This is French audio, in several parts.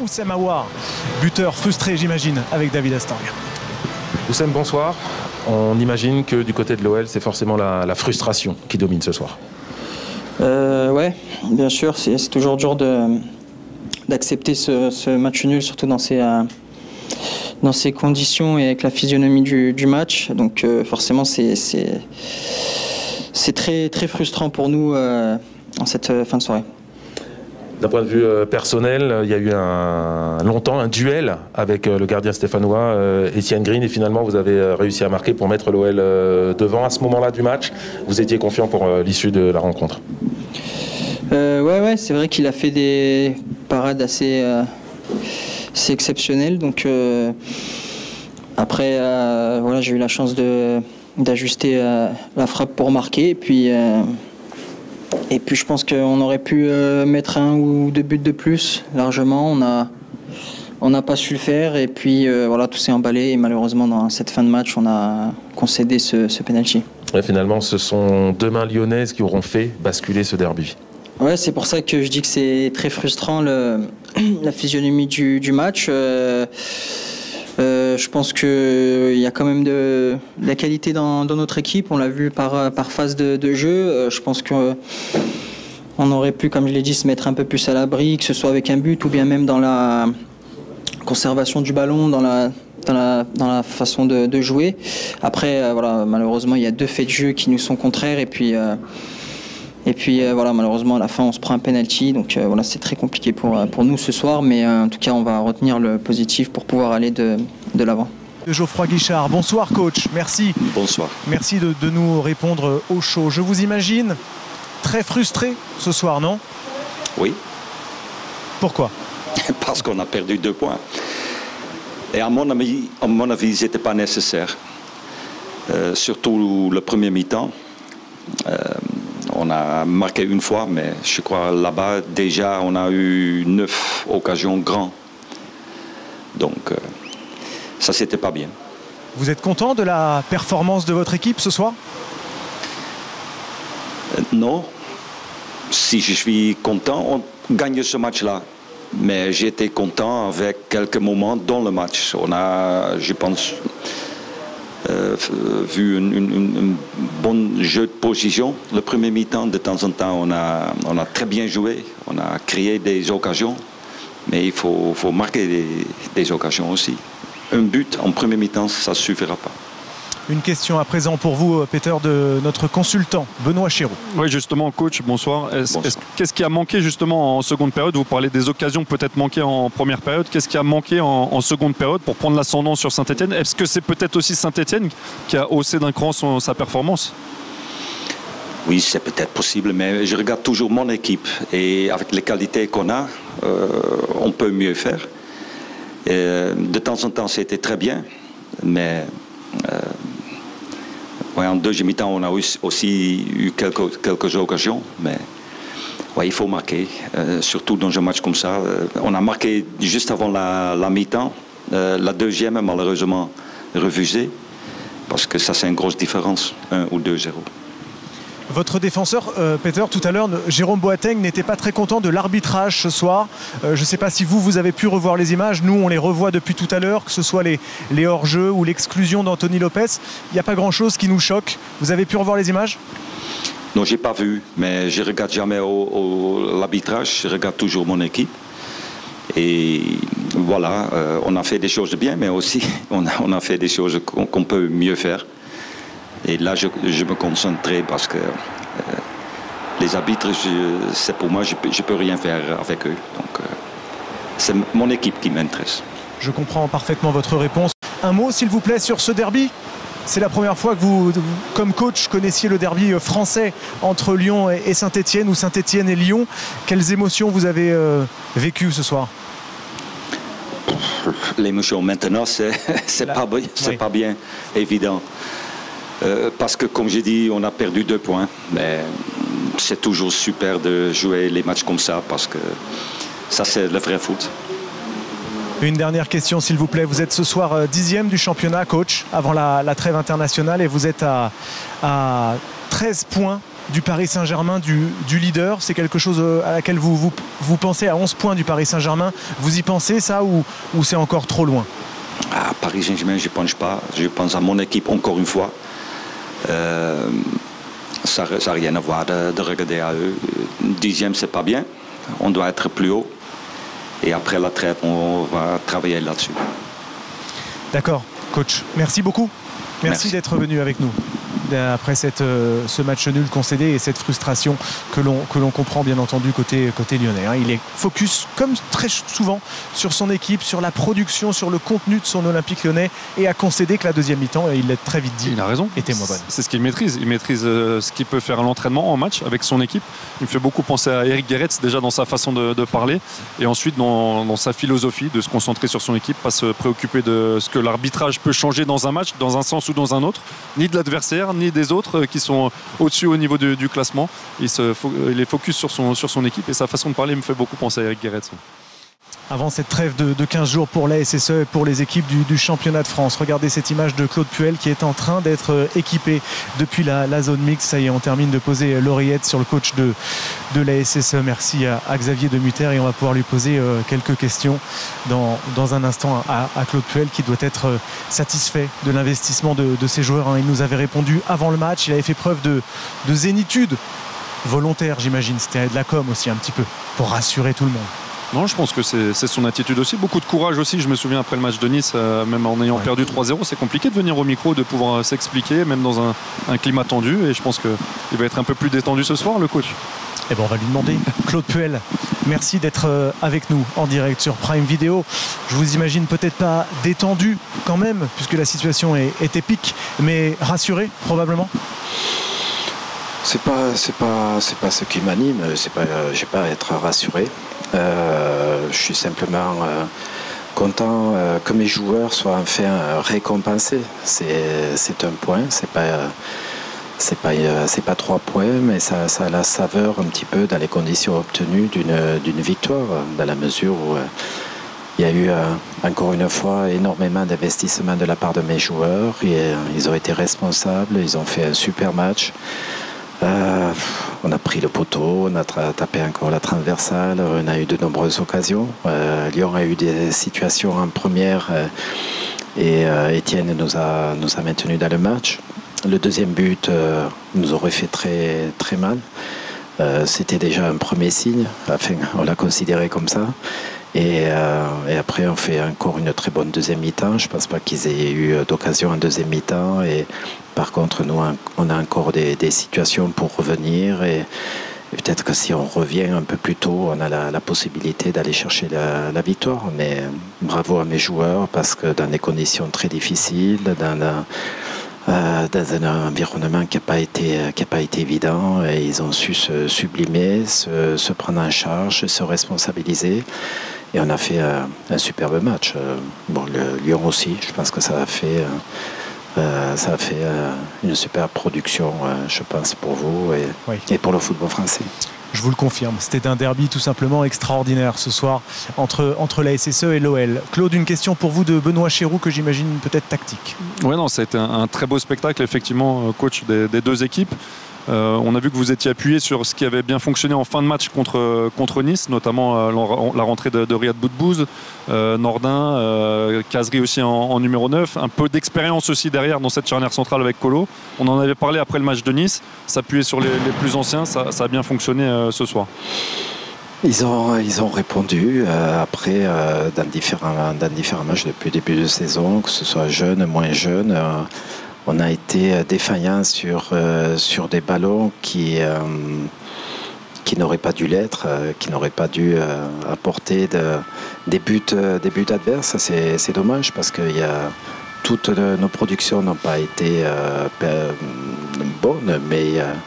Oussem Aouar, buteur frustré j'imagine avec David Astorga. Oussem, bonsoir. On imagine que du côté de l'OL, c'est forcément la frustration qui domine ce soir. Ouais, bien sûr, c'est toujours dur d'accepter ce match nul, surtout dans ces conditions et avec la physionomie du match. Donc forcément, c'est très, très frustrant pour nous en cette fin de soirée. D'un point de vue personnel, il y a eu longtemps un duel avec le gardien stéphanois, Etienne Green, et finalement vous avez réussi à marquer pour mettre l'OL devant. À ce moment-là du match, vous étiez confiant pour l'issue de la rencontre? Ouais, c'est vrai qu'il a fait des parades assez exceptionnelles. Donc après, voilà, j'ai eu la chance d'ajuster la frappe pour marquer. Et puis je pense qu'on aurait pu mettre 1 ou 2 buts de plus largement. On n'a pas su le faire et puis voilà, tout s'est emballé et malheureusement dans cette fin de match on a concédé ce penalty. Et finalement ce sont 2 mains lyonnaises qui auront fait basculer ce derby. Ouais, c'est pour ça que je dis que c'est très frustrant la physionomie du match. Je pense qu'il y a quand même de la qualité dans notre équipe. On l'a vu par phase de jeu. Je pense qu'on aurait pu, comme je l'ai dit, se mettre un peu plus à l'abri, que ce soit avec un but ou bien même dans la conservation du ballon, dans la façon de jouer. Après, voilà, malheureusement, il y a 2 faits de jeu qui nous sont contraires. Et puis voilà, malheureusement, à la fin, on se prend un penalty. Donc voilà, c'est très compliqué pour nous ce soir. Mais en tout cas, on va retenir le positif pour pouvoir aller de l'avant. Geoffroy Guichard, bonsoir coach, merci. Bonsoir. Merci de nous répondre au chaud. Je vous imagine très frustré ce soir, non? Oui. Pourquoi? Parce qu'on a perdu 2 points. Et à mon avis, c'était pas nécessaire. Surtout le premier mi-temps. On a marqué 1 fois, mais je crois là-bas, déjà, on a eu 9 occasions grandes. Donc, ça, c'était pas bien. Vous êtes content de la performance de votre équipe ce soir? Non. Si je suis content, on gagne ce match-là. Mais j'étais content avec quelques moments dans le match. On a, je pense, vu un bon jeu de position. Le premier mi-temps, de temps en temps, on a très bien joué. On a créé des occasions. Mais il faut marquer des occasions aussi. Un but en premier mi-temps, ça ne suffira pas. Une question à présent pour vous, Peter, de notre consultant, Benoît Chéroux. Oui, justement, coach, bonsoir. Qu'est-ce qui a manqué justement en seconde période? Vous parlez des occasions peut-être manquées en première période. Qu'est-ce qui a manqué en seconde période pour prendre l'ascendant sur Saint-Etienne? Est-ce que c'est peut-être aussi Saint-Etienne qui a haussé d'un cran sa performance? Oui, c'est peut-être possible, mais je regarde toujours mon équipe. Et avec les qualités qu'on a, on peut mieux faire. Et de temps en temps, c'était très bien, mais ouais, en deuxième mi-temps, on a aussi eu quelques occasions, mais ouais, il faut marquer, surtout dans un match comme ça. On a marqué juste avant la mi-temps, la deuxième malheureusement refusée, parce que ça c'est une grosse différence, 1 ou 2-0. Votre défenseur, Peter, tout à l'heure, Jérôme Boateng n'était pas très content de l'arbitrage ce soir. Je ne sais pas si vous avez pu revoir les images. Nous, on les revoit depuis tout à l'heure, que ce soit les hors-jeux ou l'exclusion d'Anthony Lopez. Il n'y a pas grand-chose qui nous choque. Vous avez pu revoir les images? Non, je n'ai pas vu, mais je ne regarde jamais l'arbitrage. Je regarde toujours mon équipe. Et voilà, on a fait des choses de bien, mais aussi on a fait des choses qu'on peut mieux faire. Et là, je me concentrais parce que les arbitres, c'est pour moi, je ne peux rien faire avec eux. Donc, c'est mon équipe qui m'intéresse. Je comprends parfaitement votre réponse. Un mot, s'il vous plaît, sur ce derby. C'est la première fois que vous, comme coach, connaissiez le derby français entre Lyon et Saint-Etienne, ou Saint-Etienne et Lyon. Quelles émotions vous avez vécues ce soir? L'émotion maintenant, c'est pas bien évident. Parce que, comme j'ai dit, on a perdu 2 points. Mais c'est toujours super de jouer les matchs comme ça, parce que ça, c'est le vrai foot. Une dernière question, s'il vous plaît. Vous êtes ce soir 10e du championnat, coach, avant la trêve internationale, et vous êtes à 13 points du Paris Saint-Germain, du leader. C'est quelque chose à laquelle vous pensez à 11 points du Paris Saint-Germain. Vous y pensez ça ou c'est encore trop loin? À Paris Saint-Germain, je ne pense pas. Je pense à mon équipe encore une fois. Ça n'a rien à voir de regarder à eux. 10e, c'est pas bien. On doit être plus haut. Et après la trêve, on va travailler là-dessus. D'accord, coach. Merci beaucoup. Merci. D'être venu avec nous après ce match nul concédé et cette frustration que l'on comprend bien entendu côté lyonnais. Il est focus comme très souvent sur son équipe, sur la production, sur le contenu de son Olympique Lyonnais et a concédé que la deuxième mi-temps, et il l'a très vite dit, il a raison, était moins bonne. C'est ce qu'il maîtrise. Il maîtrise ce qu'il peut faire à l'entraînement en match avec son équipe. Il me fait beaucoup penser à Eric Guéretz déjà dans sa façon de parler et ensuite dans sa philosophie de se concentrer sur son équipe, pas se préoccuper de ce que l'arbitrage peut changer dans un match, dans un sens ou dans un autre, ni de l'adversaire, ni des autres qui sont au-dessus au niveau du classement. Il est focus sur son équipe et sa façon de parler me fait beaucoup penser à Eric Guéretz. Avant cette trêve de 15 jours pour la SSE et pour les équipes du championnat de France, regardez cette image de Claude Puel qui est en train d'être équipé depuis la zone mixte. Ça y est, on termine de poser l'oreillette sur le coach de la SSE. Merci à Xavier Demutter et on va pouvoir lui poser quelques questions dans un instant à Claude Puel qui doit être satisfait de l'investissement de ses joueurs. Il nous avait répondu avant le match, il avait fait preuve de zénitude volontaire, j'imagine. C'était de la com aussi un petit peu pour rassurer tout le monde. Non, je pense que c'est son attitude aussi. Beaucoup de courage aussi. Je me souviens après le match de Nice, même en ayant perdu 3-0, c'est compliqué de venir au micro, de pouvoir s'expliquer, même dans un climat tendu. Et je pense qu'il va être un peu plus détendu ce soir, le coach. Eh ben, on va lui demander. Claude Puel, merci d'être avec nous en direct sur Prime Video. Je vous imagine peut-être pas détendu quand même, puisque la situation est épique, mais rassuré probablement. C'est pas ce qui m'anime. J'ai pas à être rassuré. Je suis simplement content que mes joueurs soient enfin récompensés. C'est un point. C'est pas 3 points, mais ça a la saveur un petit peu dans les conditions obtenues d'une victoire, dans la mesure où il y a eu encore une fois énormément d'investissement de la part de mes joueurs. Et, ils ont été responsables, ils ont fait un super match. On a pris le poteau, on a tapé encore la transversale, on a eu de nombreuses occasions. Lyon a eu des situations en première et Étienne nous a maintenus dans le match. Le deuxième but nous aurait fait très, très mal. C'était déjà un premier signe, enfin, on l'a considéré comme ça. Et après, on fait encore une très bonne deuxième mi-temps. Je ne pense pas qu'ils aient eu d'occasion en deuxième mi-temps. Et par contre, nous, on a encore des situations pour revenir. Et peut-être que si on revient un peu plus tôt, on a la possibilité d'aller chercher la victoire. Mais bravo à mes joueurs parce que dans des conditions très difficiles, dans un environnement qui n'a pas été évident, et ils ont su se sublimer, se prendre en charge, se responsabiliser. Et on a fait un superbe match. Le Lyon aussi, je pense que ça a fait une super production, je pense, pour vous et pour le football français. Je vous le confirme, c'était un derby tout simplement extraordinaire ce soir entre la SSE et l'OL. Claude, une question pour vous de Benoît Chéroux que j'imagine peut-être tactique. Oui, non, ça a été un très beau spectacle, effectivement, coach des deux équipes. On a vu que vous étiez appuyé sur ce qui avait bien fonctionné en fin de match contre Nice, notamment la rentrée de Riyad Boudbouz, Nordin, Kazri aussi en numéro 9, un peu d'expérience aussi derrière dans cette charnière centrale avec Kolo. On en avait parlé après le match de Nice, s'appuyer sur les plus anciens, ça a bien fonctionné ce soir. Ils ont répondu après dans différents matchs depuis le début de saison, que ce soit jeunes, moins jeunes. On a été défaillant sur des ballons qui n'auraient pas dû l'être, qui n'auraient pas dû apporter des buts adverses. C'est dommage parce que toutes nos productions n'ont pas été bonnes, mais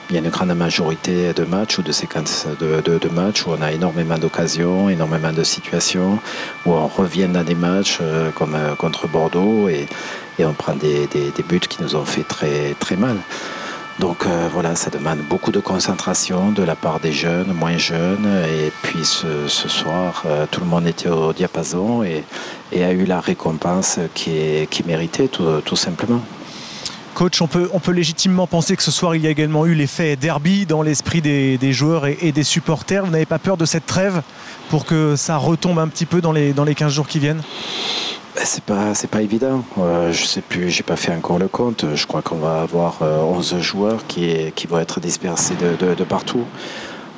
il y a une grande majorité de matchs ou de séquences de matchs où on a énormément d'occasions, énormément de situations, où on revient dans des matchs comme contre Bordeaux et on prend des buts qui nous ont fait très, très mal. Donc voilà, ça demande beaucoup de concentration de la part des jeunes, moins jeunes. Et puis ce soir, tout le monde était au diapason et a eu la récompense qui méritait tout simplement. Coach, on peut légitimement penser que ce soir il y a également eu l'effet derby dans l'esprit des joueurs et des supporters. Vous n'avez pas peur de cette trêve pour que ça retombe un petit peu dans les 15 jours qui viennent? C'est pas évident. Je sais plus, j'ai pas fait encore le compte. Je crois qu'on va avoir 11 joueurs qui vont être dispersés de partout.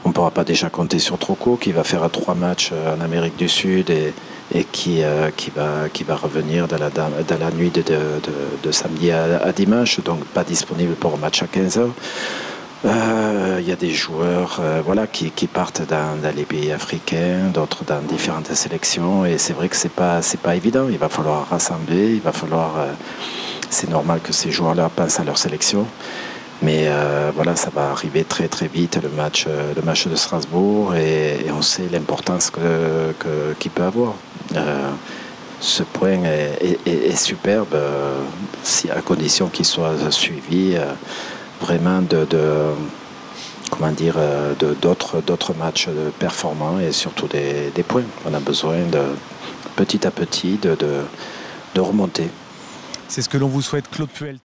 On ne pourra pas déjà compter sur Troco qui va faire 3 matchs en Amérique du Sud et qui va revenir dans la nuit de samedi à dimanche, donc pas disponible pour un match à 15h. Il y a des joueurs qui partent dans les pays africains, d'autres dans différentes sélections, et c'est vrai que c'est pas évident. Il va falloir rassembler, c'est normal que ces joueurs-là pensent à leur sélection, mais ça va arriver très très vite le match de Strasbourg, et on sait l'importance qu'il peut avoir. Ce point est superbe à condition qu'il soit suivi vraiment d'autres matchs performants et surtout des points. On a besoin petit à petit de remonter. C'est ce que l'on vous souhaite, Claude Puel.